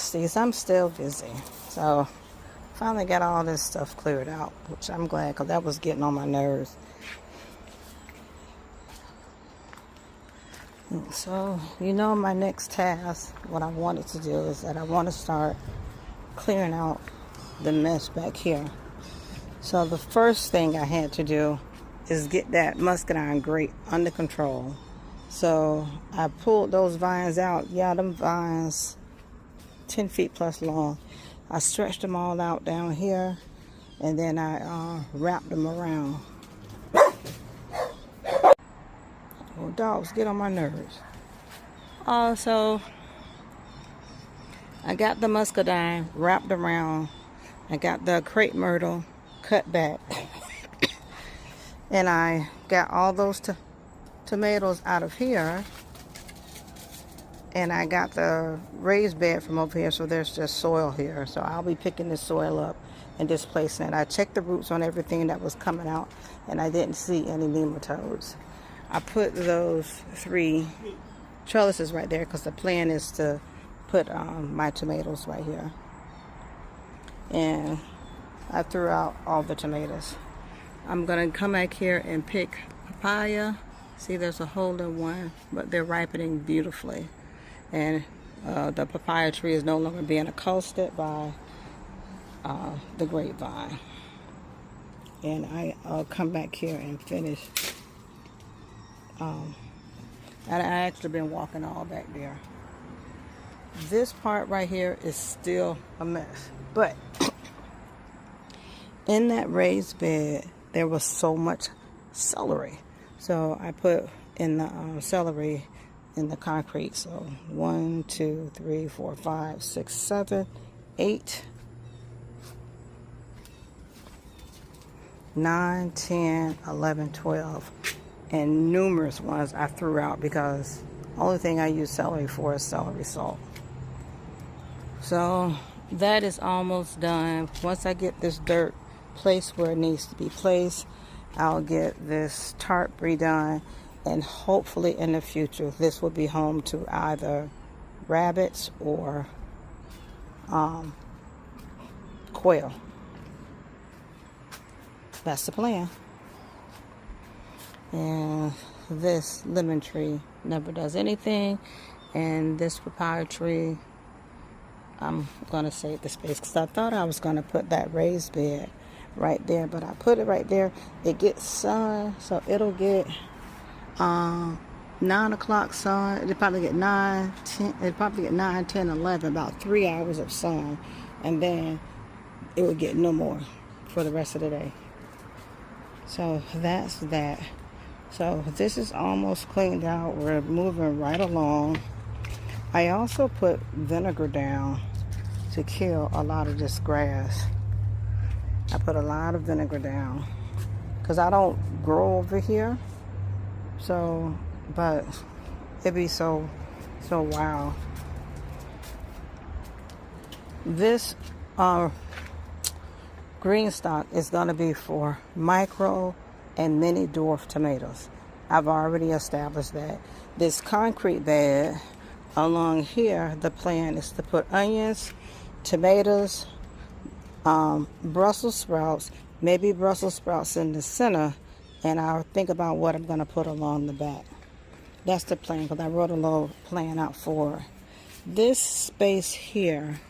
Nesties. I'm still busy. So finally got all this stuff cleared out, which I'm glad because that was getting on my nerves. So, my next task, what I wanted to do is that I want to start clearing out the mess back here. So the first thing I had to do is get that muscadine grate under control. So I pulled those vines out. Yeah, them vines 10 feet plus long. I stretched them all out down here, and then I wrapped them around. Oh, dogs get on my nerves. Also, I got the muscadine wrapped around. I got the crepe myrtle cut back. And I got all those tomatoes out of here. And I got the raised bed from over here, so there's just soil here. So I'll be picking this soil up and displacing it. I checked the roots on everything that was coming out, and I didn't see any nematodes. I put those 3 trellises right there because the plan is to put my tomatoes right here. And I threw out all the tomatoes. I'm going to come back here and pick papaya. See, there's a hole in one, but they're ripening beautifully. And the papaya tree is no longer being accosted by the grapevine. And I'll come back here and finish. And I actually been walking all back there. This part right here is still a mess. But in that raised bed, there was so much celery. So I put in the celery in the concrete. So 1, 2, 3, 4, 5, 6, 7, 8, 9, 10, 11, 12. And numerous ones I threw out because the only thing I use celery for is celery salt. So that is almost done. Once I get this dirt placed where it needs to be placed, I'll get this tarp redone, and hopefully in the future this will be home to either rabbits or quail. That's the plan. And this lemon tree never does anything, and this papaya tree, I'm going to save the space because I thought I was going to put that raised bed right there, but I put it right there. It gets sun, so it'll get 9 o'clock sun. It'll probably get 9, 10, it'll probably get 9, 10, 11, about 3 hours of sun, and then it will get no more for the rest of the day. So that's that. So this is almost cleaned out. We're moving right along. I also put vinegar down to kill a lot of this grass. I put a lot of vinegar down because I don't grow over here. So, but it'd be so wild. This green stock is going to be for micro and mini dwarf tomatoes. I've already established that. This concrete bed along here, the plan is to put onions, tomatoes, Brussels sprouts, maybe Brussels sprouts in the center, and I'll think about what I'm going to put along the back. That's the plan, because I wrote a little plan out for it. This space here,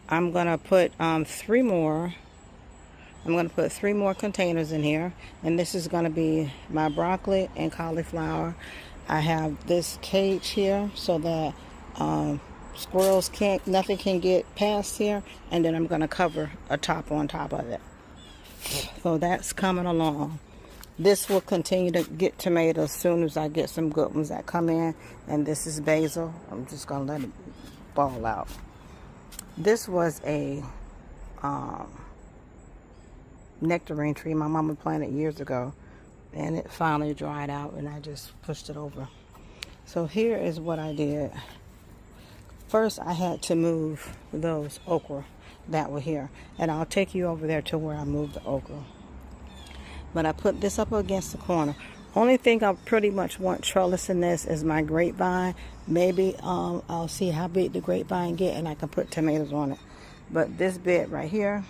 I'm going to put 3 more. I'm going to put 3 more containers in here, and this is going to be my broccoli and cauliflower. I have this cage here so that squirrels nothing can get past here, and then I'm going to cover a top on top of it. So that's coming along. This will continue to get tomatoes as soon as I get some good ones that come in, and this is basil. I'm just going to let it ball out. This was a nectarine tree my mama planted years ago, and it finally dried out, and I just pushed it over. So here is what I did. First, I had to move those okra that were here, and I'll take you over there to where I moved the okra. But I put this up against the corner Only thing I pretty much want trellis in this is my grapevine. Maybe I'll see how big the grapevine get and I can put tomatoes on it. But this bed right here,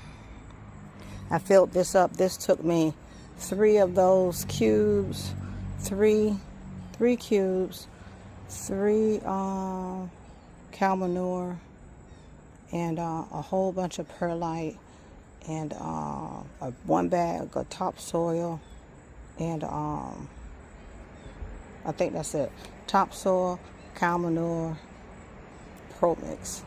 I filled this up. This took me 3 of those cubes, three cubes, 3 cow manure, and a whole bunch of perlite, and 1 bag of topsoil, and I think that's it. Topsoil, cow manure, pro mix,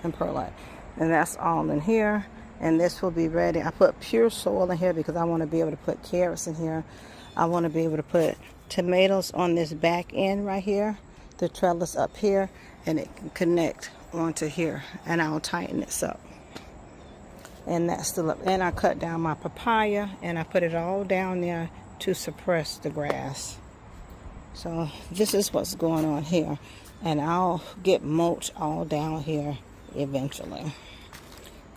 and perlite, and that's all in here. And this will be ready. I put pure soil in here because I want to be able to put carrots in here. I want to be able to put tomatoes on this back end right here, the trellis up here, and it can connect onto here, and I'll tighten this up. And that's still up. And I cut down my papaya and I put it all down there to suppress the grass. So this is what's going on here, and I'll get mulch all down here eventually.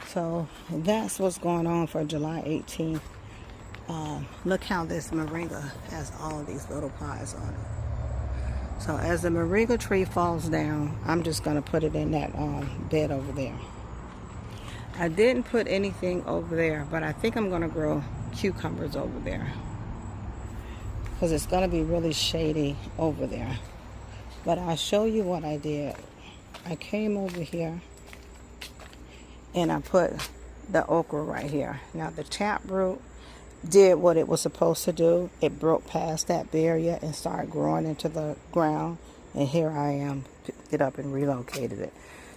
So that's what's going on for July 18th. Look how this moringa has all these little pods on it. So as the moringa tree falls down, I'm just going to put it in that bed over there. I didn't put anything over there, but I think I'm going to grow cucumbers over there, because it's going to be really shady over there. But I'll show you what I did. I came over here and I put the okra right here. Now the taproot did what it was supposed to do. It broke past that barrier and started growing into the ground. And here I am, picked it up and relocated it.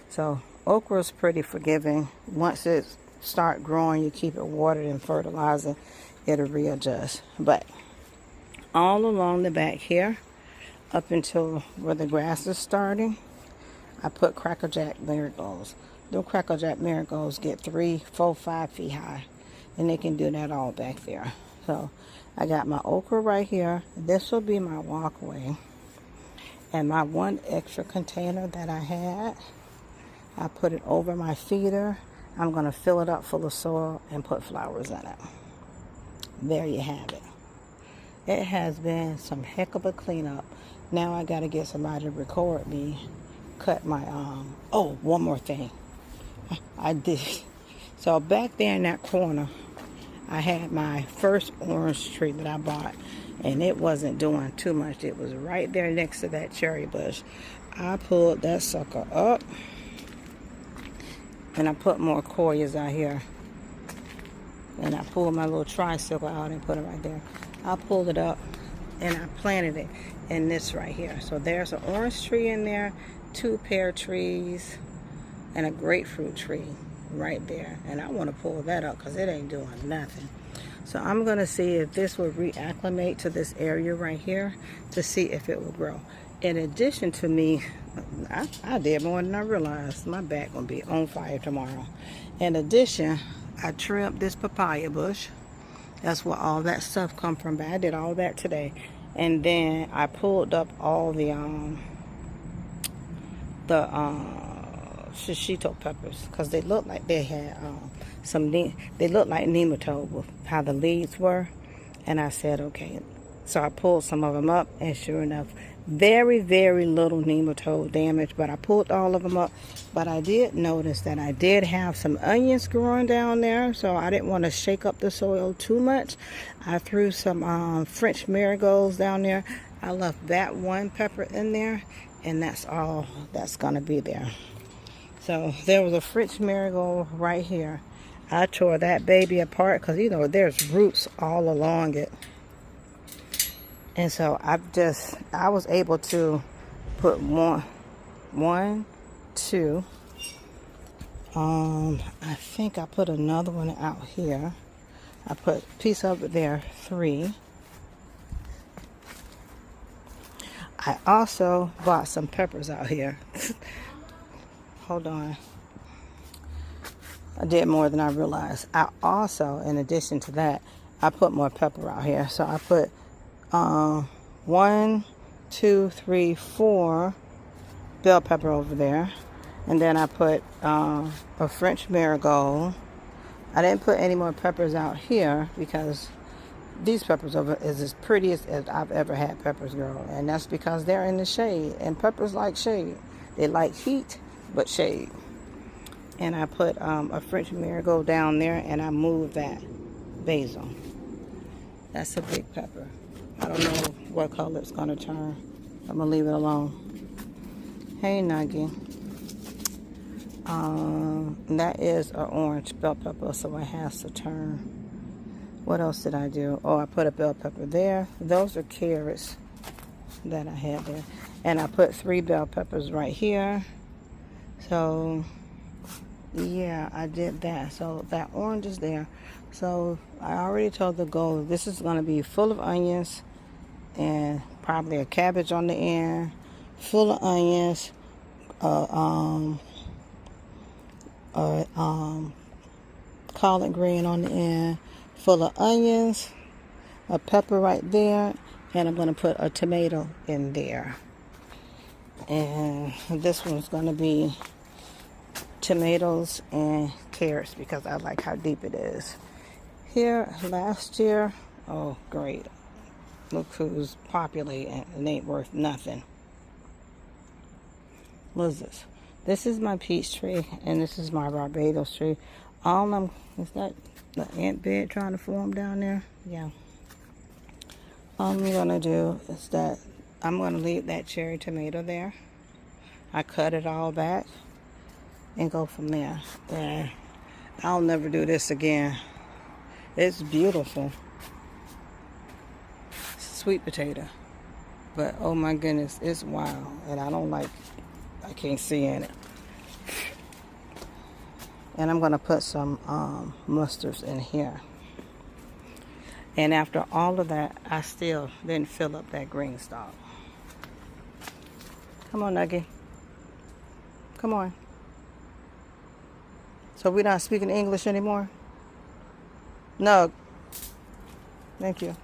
So okra is pretty forgiving. Once it starts growing, you keep it watered and fertilizing, it'll readjust. But all along the back here, up until where the grass is starting, I put Cracker Jack marigolds. Those Cracker Jack marigolds get 3, 4, 5 feet high, and they can do that all back there. So I got my okra right here. This will be my walkway. And my 1 extra container that I had, I put it over my feeder. I'm going to fill it up full of soil and put flowers in it. There you have it. It has been some heck of a cleanup. Now I got to get somebody to record me cut my oh, one more thing I did. So back there in that corner, I had my first orange tree that I bought, and it wasn't doing too much. It was right there next to that cherry bush. I pulled that sucker up, and I put more coyas out here, and I pulled my little tricycle out and put it right there. I pulled it up and I planted it in this right here. So there's an orange tree in there, 2 pear trees, and a grapefruit tree right there. And I want to pull that up because it ain't doing nothing. So I'm going to see if this will reacclimate to this area right here to see if it will grow. In addition to me, I did more than I realized. My back going to be on fire tomorrow. In addition, I trimmed this papaya bush. That's where all that stuff come from. But I did all that today. And then I pulled up all the shishito peppers, because they looked like they had they looked like nematode with how the leaves were. And I said, okay. So I pulled some of them up, and sure enough, very, very little nematode damage, but I pulled all of them up. But I did notice that I did have some onions growing down there, so I didn't want to shake up the soil too much. I threw some French marigolds down there. I left that 1 pepper in there, and that's all that's going to be there. So there was a French marigold right here. I tore that baby apart because, you know, there's roots all along it. And so I was able to put one, 2. I think I put another one out here. I put a piece of it there, 3. I also bought some peppers out here. Hold on. I did more than I realized. I also, in addition to that, I put more pepper out here. So I put 1, 2, 3, 4 bell pepper over there, and then I put a French marigold. I didn't put any more peppers out here because These peppers over is as pretty as I've ever had peppers grow. And that's because they're in the shade. And peppers like shade. They like heat, but shade. And I put a French marigold down there, and I moved that basil. That's a big pepper. I don't know what color it's going to turn. I'm going to leave it alone. Hey, Nuggy. That is an orange bell pepper, so it has to turn. What else did I do? Oh, I put a bell pepper there. Those are carrots that I had there. And I put 3 bell peppers right here. So, yeah, I did that. So, that orange is there. So, I already told the goal, this is going to be full of onions and probably a cabbage on the end. Full of onions. Collard green on the end, full of onions, a pepper right there, and I'm going to put a tomato in there. And this one's going to be tomatoes and carrots because I like how deep it is. Here, last year, oh great, look who's populating, it ain't worth nothing. What is this? This is my peach tree, and this is my Barbados tree. All them, is that the ant bed trying to form down there? Yeah. All I'm going to do is that I'm going to leave that cherry tomato there. I cut it all back and go from there. And I'll never do this again. It's beautiful. Sweet potato. But, oh my goodness, it's wild. And I can't see in it. And I'm going to put some mustards in here. And after all of that, I still didn't fill up that green stalk. Come on, Nuggy. Come on. So we're not speaking English anymore? No. Thank you.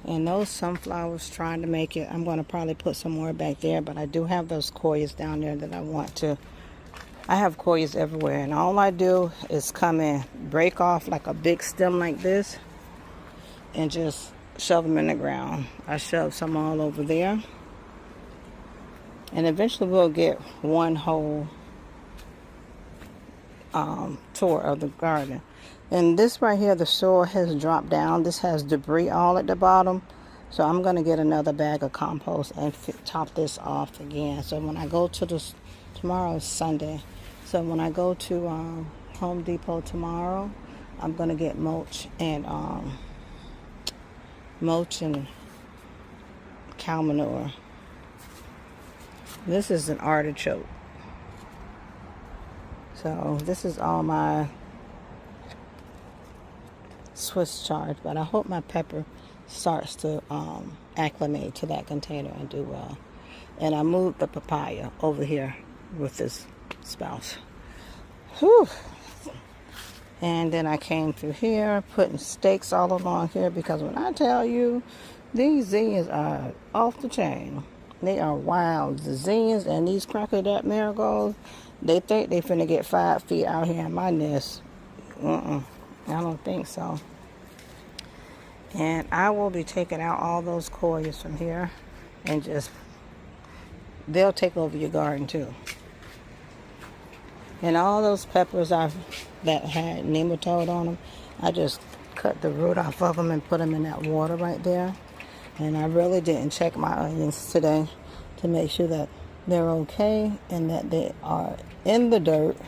And those sunflowers trying to make it, I'm going to probably put some more back there, but I do have those koyas down there that I want to. I have koyas everywhere, and all I do is come in, break off like a big stem like this, and just shove them in the ground. I shove some all over there. And eventually we'll get one whole tour of the garden. And this right here, the soil has dropped down. This has debris all at the bottom. So I'm going to get another bag of compost and top this off again. So when I go to this, tomorrow is Sunday. So when I go to Home Depot tomorrow, I'm going to get mulch and cow manure. This is an artichoke. So this is all my Swiss chard, but I hope my pepper starts to acclimate to that container and do well. And I moved the papaya over here with this spouse. Whew. And then I came through here, putting stakes all along here, because when I tell you, these zinnias are off the chain. They are wild. The zinnias and these crocodile marigolds, they think they finna get 5 feet out here in my nest. I don't think so. And I will be taking out all those koyas from here and just, they'll take over your garden too. And all those peppers that had nematode on them, I just cut the root off of them and put them in that water right there. And I really didn't check my onions today to make sure that they're okay and that they are in the dirt.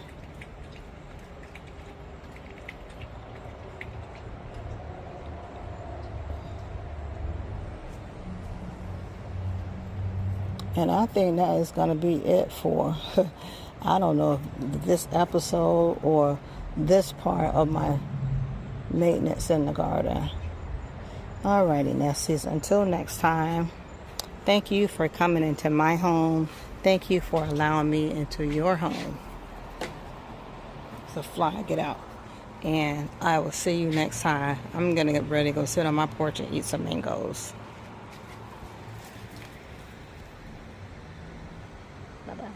And I think that is going to be it for, I don't know, this episode or this part of my maintenance in the garden. Alrighty, Nesties. Until next time, thank you for coming into my home. Thank you for allowing me into your home. It's a fly, get out. And I will see you next time. I'm going to get ready to go sit on my porch and eat some mangoes. Bye-bye.